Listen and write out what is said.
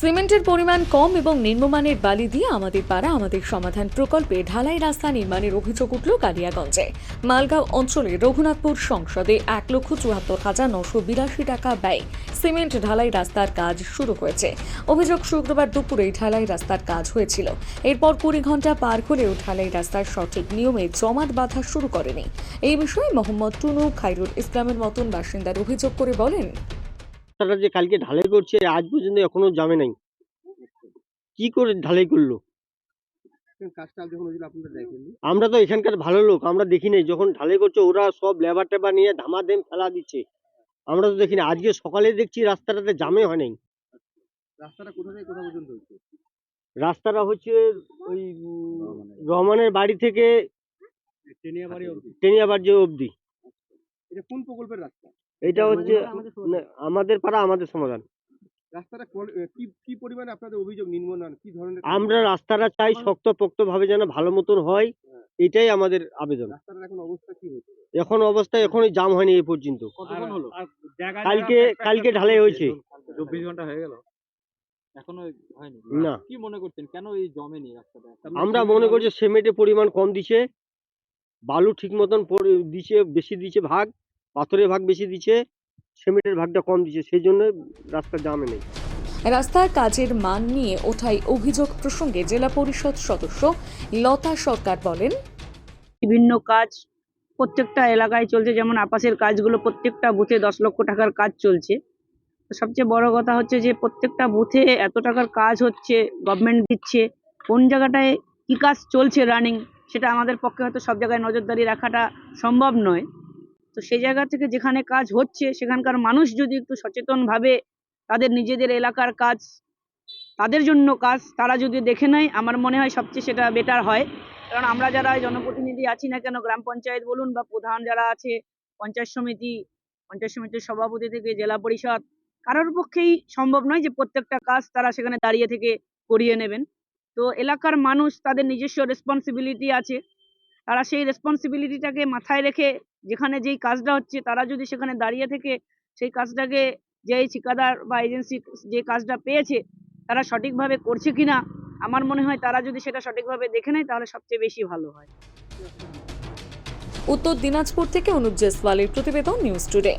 সিমেন্টের পরিমাণ কম এবং নিম্নমানের বালি দিয়ে আমাদের পাড়া আমাদের সমাধান প্রকল্পে ঢালাই রাস্তা নির্মাণের অভিযোগ উঠল কালিয়াগঞ্জে। মালগাঁও অঞ্চলে রঘুনাথপুর সংসদে ১,৭৪,৯৮২ টাকা ব্যয় সিমেন্ট ঢালাই রাস্তার কাজ শুরু হয়েছে। অভিযোগ, শুক্রবার দুপুরে ঢালাই রাস্তার কাজ হয়েছিল। এরপর ২০ ঘন্টা পার হলেও ঢালাই রাস্তার সঠিক নিয়মে জমাট বাঁধা শুরু করেনি। এই বিষয়ে মোহাম্মদ টুনু, খায়রুল ইসলামের মতন বাসিন্দার অভিযোগ করে বলেন, তারা যে কালকে ঢালাই করছে আজ পর্যন্ত এখনো জামে নাই। কি করে ঢালাই করলো? আমরা তো এখানকার ভালো লোক, আমরা দেখি নাই। যখন ঢালাই করছে ওরা সব লেবার টেবার নিয়ে ধামাধেম ফেলা দিচ্ছে, আমরা তো দেখি না। আজকে সকালে দেখছি রাস্তাটাতে জামে হয় নাই। রাস্তাটা কোথা থেকে কোথা পর্যন্ত হচ্ছে? রাস্তাটা হচ্ছে ওই রহমানের বাড়ি থেকে টেনিয়াবাড়ি অবধি। এটা কোন প্রকল্পের রাস্তা? এটা হচ্ছে আমাদের পাড়া আমাদের সমাধান। রাস্তাটা কি পরিমাণে আপনাদের অভিযোগ নিম্নমান, কি ধরনের? আমরা রাস্তাটা চাই শক্তপোক্ত ভাবে যেন ভালো মতন হয়, এটাই আমাদের আবেদন। রাস্তাটার এখন অবস্থা কি হয়েছে? এখন অবস্থা এখনই জাম হয়নি এই পর্যন্ত। কতক্ষণ হলো? কালকে ঢালাই হয়েছে। 24 ঘন্টা হয়ে গেল, এখনো হয়নি না। কি মনে করছেন কেন এই জমেনি রাস্তাটা? আমরা মনে করছি সিমেন্টের পরিমাণ কম দিছে, বালু ঠিক মতন দিছে, বেশি দিছে ভাগ, পাথরের ভাগ বেশি দিছে, সিমেন্টের ভাগটা কম দিছে, সেই জন্য রাস্তা জামে নেই। রাস্তার কাজের মান নিয়ে ওঠাই অভিযোগ প্রসঙ্গে জেলা পরিষদ সদস্য লতা সরকার বলেন, বিভিন্ন কাজ প্রত্যেকটা এলাকায় চলছে, যেমন আপাসের কাজগুলো প্রত্যেকটা বুথে 10 লক্ষ টাকার কাজ চলছে। সবচেয়ে বড় কথা হচ্ছে যে প্রত্যেকটা বুথে এত টাকার কাজ হচ্ছে, গভর্নমেন্ট দিচ্ছে, কোন জায়গাটায় কি কাজ চলছে রানিং, সেটা আমাদের পক্ষে হয়তো সব জায়গায় নজরদারি রাখাটা সম্ভব নয়। তো সেই জায়গা থেকে যেখানে কাজ হচ্ছে সেখানকার মানুষ যদি একটু সচেতনভাবে তাদের নিজেদের এলাকার কাজ, তাদের জন্য কাজ তারা যদি দেখে নেয়, আমার মনে হয় সবচেয়ে সেটা বেটার হয়। কারণ আমরা যারা জনপ্রতিনিধি আছি না কেন, গ্রাম পঞ্চায়েত বলুন বা প্রধান যারা আছে, পঞ্চায়েত সমিতির সভাপতি থেকে জেলা পরিষদ, কারোর পক্ষেই সম্ভব নয় যে প্রত্যেকটা কাজ তারা সেখানে দাঁড়িয়ে থেকে করিয়ে নেবেন। তো এলাকার মানুষ তাদের নিজস্ব রেসপন্সিবিলিটি আছে, তারা সেই রেসপন্সিবিলিটিটাকে মাথায় রেখে যেখানে যেই কাজটা হচ্ছে তারা যদি সেখানে দাঁড়িয়ে থেকে সেই কাজটাকে, যেই ঠিকাদার বা এজেন্সি যে কাজটা পেয়েছে তারা সঠিকভাবে করছে কিনা, আমার মনে হয় তারা যদি সেটা সঠিকভাবে দেখে নেয় তাহলে সবচেয়ে বেশি ভালো হয়। উত্তর দিনাজপুর থেকে অনুজ জেসওয়ালের প্রতিবেদন, নিউজ টুডে।